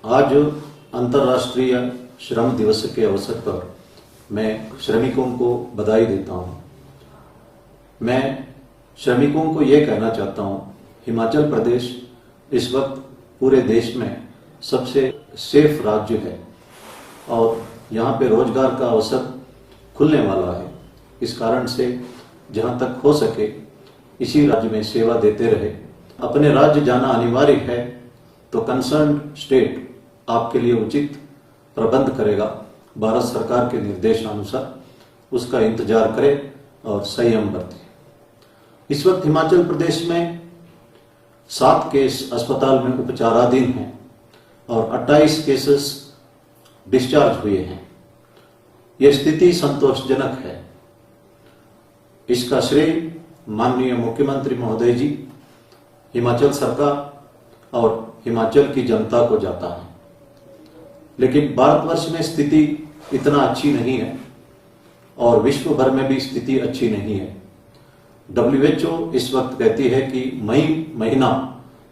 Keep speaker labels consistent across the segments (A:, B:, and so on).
A: आज अंतर्राष्ट्रीय श्रम दिवस के अवसर पर मैं श्रमिकों को बधाई देता हूं। मैं श्रमिकों को ये कहना चाहता हूं, हिमाचल प्रदेश इस वक्त पूरे देश में सबसे सेफ राज्य है और यहाँ पे रोजगार का अवसर खुलने वाला है। इस कारण से जहाँ तक हो सके इसी राज्य में सेवा देते रहे। अपने राज्य जाना अनिवार्य है तो कंसर्न स्टेट आपके लिए उचित प्रबंध करेगा। भारत सरकार के निर्देशानुसार उसका इंतजार करें और संयम बरतें। इस वक्त हिमाचल प्रदेश में 7 केस अस्पताल में उपचाराधीन हैं और 28 केसेस डिस्चार्ज हुए हैं। यह स्थिति संतोषजनक है। इसका श्रेय माननीय मुख्यमंत्री महोदय जी, हिमाचल सरकार और हिमाचल की जनता को जाता है। लेकिन भारतवर्ष में स्थिति इतना अच्छी नहीं है और विश्व भर में भी स्थिति अच्छी नहीं है। WHO इस वक्त कहती है कि मई महीना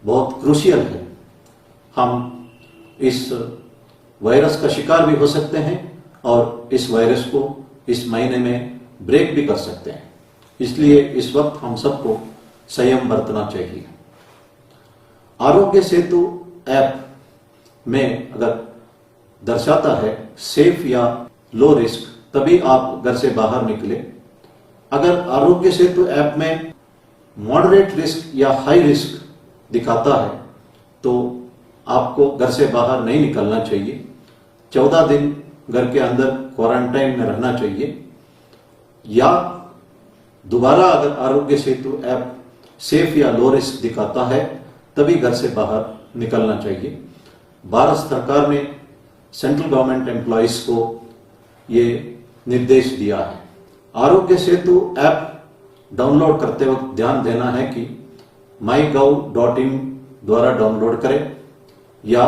A: बहुत क्रूशियल है। हम इस वायरस का शिकार भी हो सकते हैं और इस वायरस को इस महीने में ब्रेक भी कर सकते हैं। इसलिए इस वक्त हम सबको संयम बरतना चाहिए। आरोग्य सेतु ऐप में अगर दर्शाता है सेफ या लो रिस्क, तभी आप घर से बाहर निकले। अगर आरोग्य सेतु ऐप में मॉडरेट रिस्क या हाई रिस्क दिखाता है तो आपको घर से बाहर नहीं निकलना चाहिए। 14 दिन घर के अंदर क्वारंटाइन में रहना चाहिए। या दोबारा अगर आरोग्य सेतु ऐप सेफ या लो रिस्क दिखाता है तभी घर से बाहर निकलना चाहिए। भारत सरकार ने सेंट्रल गवर्नमेंट एम्प्लॉइज को ये निर्देश दिया है। आरोग्य सेतु ऐप डाउनलोड करते वक्त ध्यान देना है कि mygov.in द्वारा डाउनलोड करें या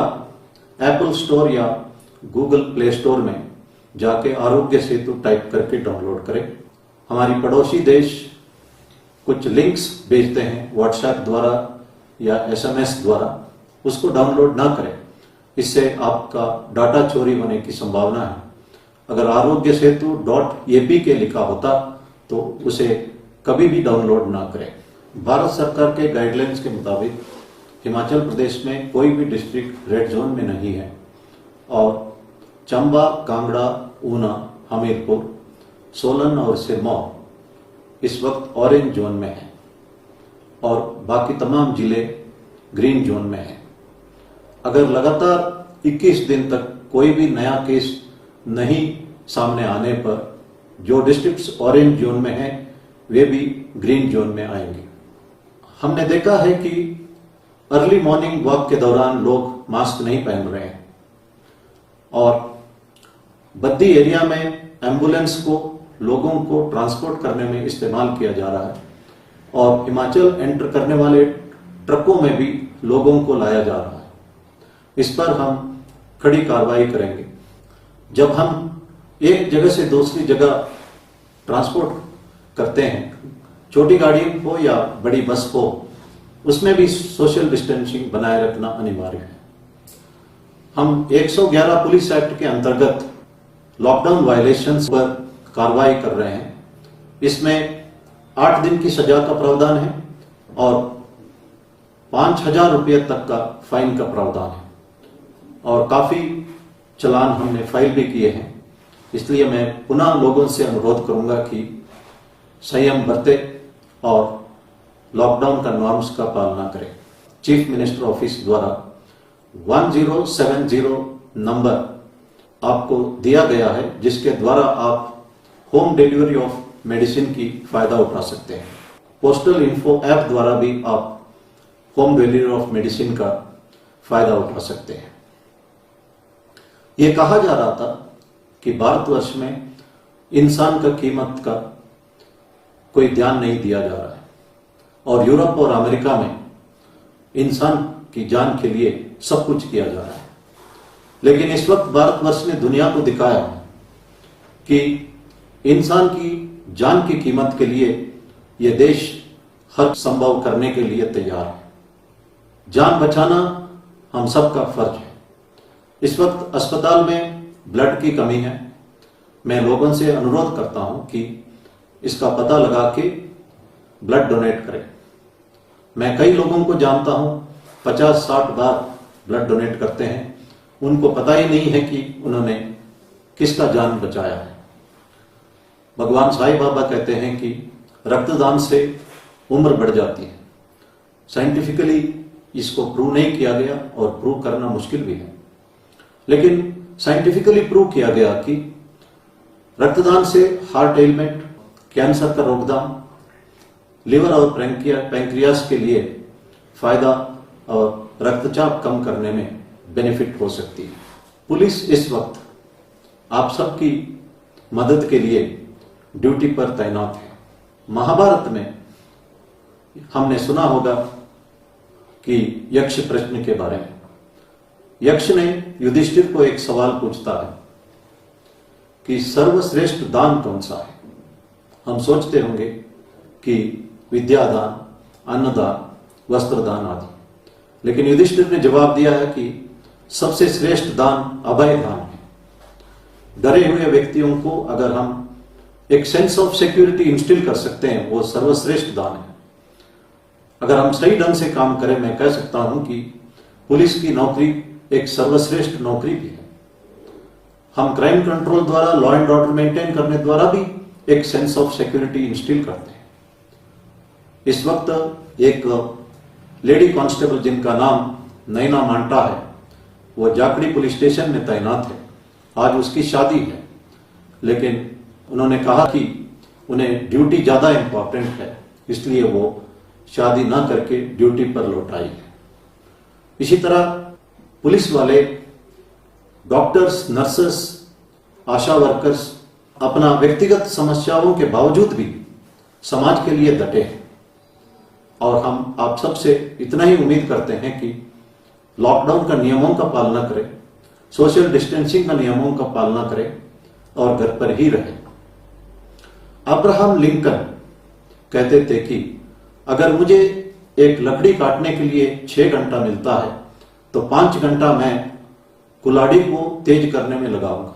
A: एप्पल स्टोर या गूगल प्ले स्टोर में जाके आरोग्य सेतु टाइप करके डाउनलोड करें। हमारी पड़ोसी देश कुछ लिंक्स भेजते हैं व्हाट्सएप द्वारा या SMS द्वारा, उसको डाउनलोड ना करें। इससे आपका डाटा चोरी होने की संभावना है। अगर आरोग्य सेतु .ap के लिखा होता तो उसे कभी भी डाउनलोड ना करें। भारत सरकार के गाइडलाइंस के मुताबिक हिमाचल प्रदेश में कोई भी डिस्ट्रिक्ट रेड जोन में नहीं है और चंबा, कांगड़ा, ऊना, हमीरपुर, सोलन और सिरमौर इस वक्त ऑरेंज जोन में है और बाकी तमाम जिले ग्रीन जोन में है। अगर लगातार 21 दिन तक कोई भी नया केस नहीं सामने आने पर जो डिस्ट्रिक्ट्स ऑरेंज जोन में हैं वे भी ग्रीन जोन में आएंगे। हमने देखा है कि अर्ली मॉर्निंग वॉक के दौरान लोग मास्क नहीं पहन रहे हैं और बद्दी एरिया में एम्बुलेंस को लोगों को ट्रांसपोर्ट करने में इस्तेमाल किया जा रहा है और हिमाचल एंटर करने वाले ट्रकों में भी लोगों को लाया जा रहा है। इस पर हम कड़ी कार्रवाई करेंगे। जब हम एक जगह से दूसरी जगह ट्रांसपोर्ट करते हैं, छोटी गाड़ी हो या बड़ी बस हो, उसमें भी सोशल डिस्टेंसिंग बनाए रखना अनिवार्य है। हम 111 पुलिस एक्ट के अंतर्गत लॉकडाउन वायलेशंस पर कार्रवाई कर रहे हैं। इसमें 8 दिन की सजा का प्रावधान है और 5,000 रुपये तक का फाइन का प्रावधान है और काफी चलान हमने फाइल भी किए हैं। इसलिए मैं पुनः लोगों से अनुरोध करूंगा कि संयम बरते और लॉकडाउन का नॉर्म्स का पालना करें। चीफ मिनिस्टर ऑफिस द्वारा 1070 नंबर आपको दिया गया है जिसके द्वारा आप होम डिलीवरी ऑफ मेडिसिन की फायदा उठा सकते हैं। पोस्टल इन्फो ऐप द्वारा भी आप होम डिलीवरी ऑफ मेडिसिन का फायदा उठा सकते हैं। यह कहा जा रहा था कि भारतवर्ष में इंसान का कीमत का कोई ध्यान नहीं दिया जा रहा है और यूरोप और अमेरिका में इंसान की जान के लिए सब कुछ किया जा रहा है। लेकिन इस वक्त भारतवर्ष ने दुनिया को दिखाया कि इंसान की जान की कीमत के लिए यह देश हर संभव करने के लिए तैयार है। जान बचाना हम सबका फर्ज है। इस वक्त अस्पताल में ब्लड की कमी है। मैं लोगों से अनुरोध करता हूं कि इसका पता लगा के ब्लड डोनेट करें। मैं कई लोगों को जानता हूं 50-60 बार ब्लड डोनेट करते हैं, उनको पता ही नहीं है कि उन्होंने किसका जान बचाया है। भगवान साईं बाबा कहते हैं कि रक्तदान से उम्र बढ़ जाती है। साइंटिफिकली इसको प्रूव नहीं किया गया और प्रूव करना मुश्किल भी है, लेकिन साइंटिफिकली प्रूव किया गया कि रक्तदान से हार्ट एलिमेंट, कैंसर का रोकथाम, लिवर और पैंक्रियास के लिए फायदा और रक्तचाप कम करने में बेनिफिट हो सकती है। पुलिस इस वक्त आप सबकी मदद के लिए ड्यूटी पर तैनात है। महाभारत में हमने सुना होगा कि यक्ष प्रश्न के बारे में। यक्ष ने युधिष्ठिर को एक सवाल पूछता है कि सर्वश्रेष्ठ दान कौन सा है। हम सोचते होंगे कि विद्यादान, अन्नदान, वस्त्रदान आदि, लेकिन युधिष्ठिर ने जवाब दिया है कि सबसे श्रेष्ठ दान अभय दान है। डरे हुए व्यक्तियों को अगर हम एक सेंस ऑफ सिक्योरिटी इंस्टिल कर सकते हैं, वो सर्वश्रेष्ठ दान है। अगर हम सही ढंग से काम करें, मैं कह सकता हूं कि पुलिस की नौकरी एक सर्वश्रेष्ठ नौकरी भी है। हम क्राइम कंट्रोल द्वारा, लॉ एंड ऑर्डर मेंटेन करने द्वारा भी एक सेंस ऑफ सिक्योरिटी इंस्टिल करते हैं। इस वक्त एक लेडी कांस्टेबल जिनका नाम नैना मांटा है, वो जाखड़ी पुलिस स्टेशन में तैनात है। आज उसकी शादी है, लेकिन उन्होंने कहा कि उन्हें ड्यूटी ज्यादा इंपॉर्टेंट है, इसलिए वो शादी ना करके ड्यूटी पर लौट आई है। इसी तरह पुलिस वाले, डॉक्टर्स, नर्सेस, आशा वर्कर्स अपना व्यक्तिगत समस्याओं के बावजूद भी समाज के लिए डटे हैं। और हम आप सबसे इतना ही उम्मीद करते हैं कि लॉकडाउन का नियमों का पालना करें, सोशल डिस्टेंसिंग का नियमों का पालना करें और घर पर ही रहें। अब्राहम लिंकन कहते थे कि अगर मुझे एक लकड़ी काटने के लिए 6 घंटा मिलता है तो 5 घंटा मैं कुल्हाड़ी को तेज करने में लगाऊंगा।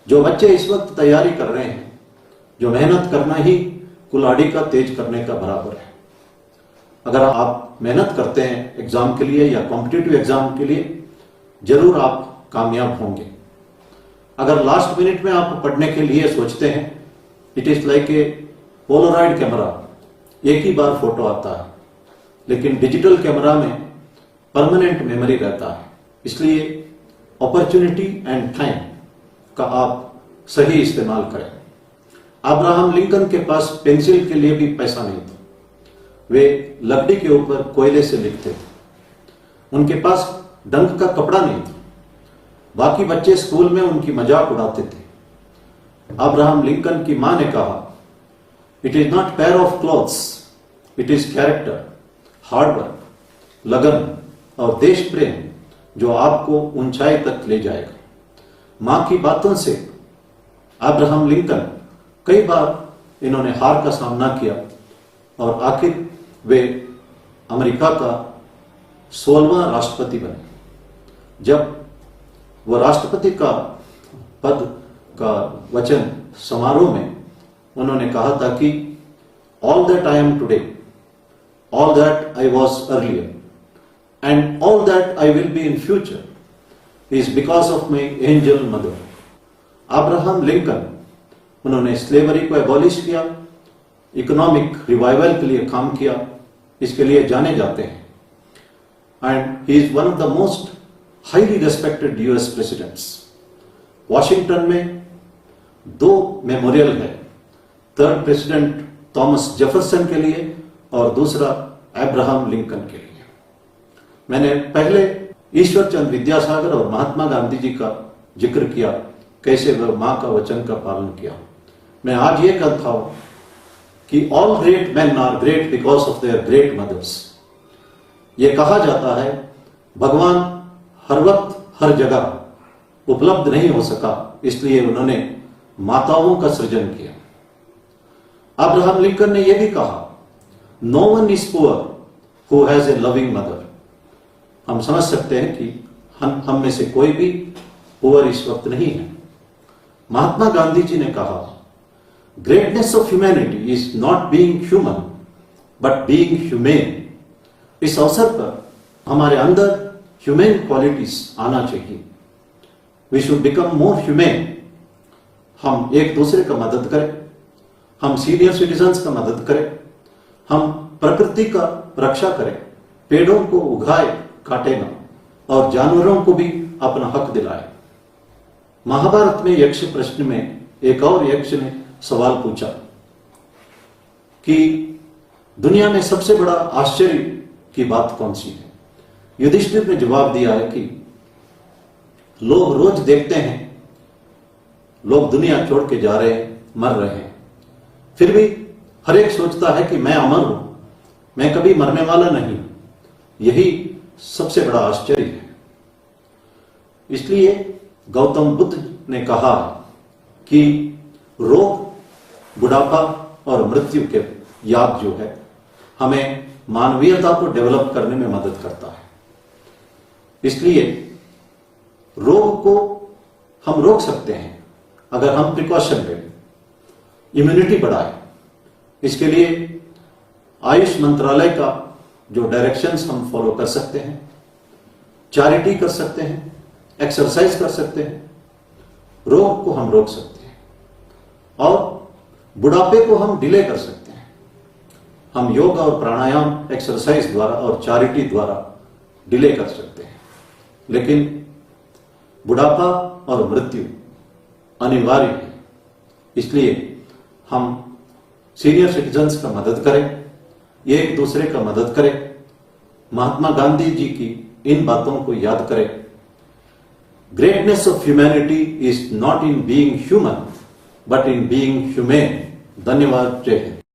A: जो बच्चे इस वक्त तैयारी कर रहे हैं, जो मेहनत करना ही कुल्हाड़ी का तेज करने का बराबर है। अगर आप मेहनत करते हैं एग्जाम के लिए या कॉम्पिटिटिव एग्जाम के लिए, जरूर आप कामयाब होंगे। अगर लास्ट मिनट में आप पढ़ने के लिए सोचते हैं, it is like a Polaroid camera, एक ही बार फोटो आता है, लेकिन डिजिटल कैमरा में परमानेंट मेमोरी रहता है। इसलिए अपॉर्चुनिटी एंड टाइम का आप सही इस्तेमाल करें। अब्राहम लिंकन के पास पेंसिल के लिए भी पैसा नहीं था, वे लकड़ी के ऊपर कोयले से लिखते थे। उनके पास डंक का कपड़ा नहीं था, बाकी बच्चे स्कूल में उनकी मजाक उड़ाते थे। अब्राहम लिंकन की मां ने कहा, it is not pair of clothes, it is character, hard work, लगन और देश प्रेम जो आपको ऊंचाई तक ले जाएगा। मां की बातों से अब्राहम लिंकन कई बार इन्होंने हार का सामना किया और आखिर वे अमेरिका का 16वां राष्ट्रपति बने। जब वो राष्ट्रपति का पद का वचन समारोह में उन्होंने कहा था कि all that I am today, all that I was earlier and all that I will be in future is because of my angel mother. Abraham Lincoln, उन्होंने स्लेवरी को एबॉलिश किया, इकोनॉमिक रिवाइवल के लिए काम किया, इसके लिए जाने जाते हैं। And he is one of the most highly respected US presidents. Washington में 2 मेमोरियल है, थर्ड प्रेसिडेंट थॉमस जेफरसन के लिए और दूसरा अब्राहम लिंकन के लिए। मैंने पहले ईश्वर चंद्र विद्यासागर और महात्मा गांधी जी का जिक्र किया, कैसे वह मां का वचन का पालन किया। मैं आज ये कहता हूं कि all great man are great because of their great mothers. ये कहा जाता है भगवान हर वक्त हर जगह उपलब्ध नहीं हो सका, इसलिए उन्होंने माताओं का सृजन किया। अब्राहम लिंकन ने यह भी कहा, no one is poor who has a loving mother. हम समझ सकते हैं कि हम में से कोई भी पुअर इस वक्त नहीं है। महात्मा गांधी जी ने कहा, greatness of humanity is not being human but being humane. इस अवसर पर हमारे अंदर ह्यूमेन क्वालिटीज आना चाहिए। We should become more humane. हम एक दूसरे का मदद करें, हम सीनियर सिटीजन्स का मदद करें, हम प्रकृति का रक्षा करें, पेड़ों को उगाए काटे ना, और जानवरों को भी अपना हक दिलाए। महाभारत में यक्ष प्रश्न में एक और यक्ष ने सवाल पूछा कि दुनिया में सबसे बड़ा आश्चर्य की बात कौन सी है। युधिष्ठिर ने जवाब दिया है कि लोग रोज देखते हैं लोग दुनिया छोड़ के जा रहे हैं, मर रहे हैं, फिर भी हर एक सोचता है कि मैं अमर हूं, मैं कभी मरने वाला नहीं हूं। यही सबसे बड़ा आश्चर्य है। इसलिए गौतम बुद्ध ने कहा कि रोग, बुढ़ापा और मृत्यु के याद जो है हमें मानवीयता को डेवलप करने में मदद करता है। इसलिए रोग को हम रोक सकते हैं अगर हम प्रिकॉशन लें, इम्यूनिटी बढ़ाएं। इसके लिए आयुष मंत्रालय का जो डायरेक्शंस हम फॉलो कर सकते हैं, चैरिटी कर सकते हैं, एक्सरसाइज कर सकते हैं, रोग को हम रोक सकते हैं और बुढ़ापे को हम डिले कर सकते हैं। हम योग और प्राणायाम, एक्सरसाइज द्वारा और चैरिटी द्वारा डिले कर सकते हैं। लेकिन बुढ़ापा और मृत्यु अनिवार्य है। इसलिए हम सीनियर सिटीजन्स का मदद करें, एक दूसरे का मदद करें, महात्मा गांधी जी की इन बातों को याद करें। Greatness of humanity is not in being human but in being humane. धन्यवाद। जय हिंद।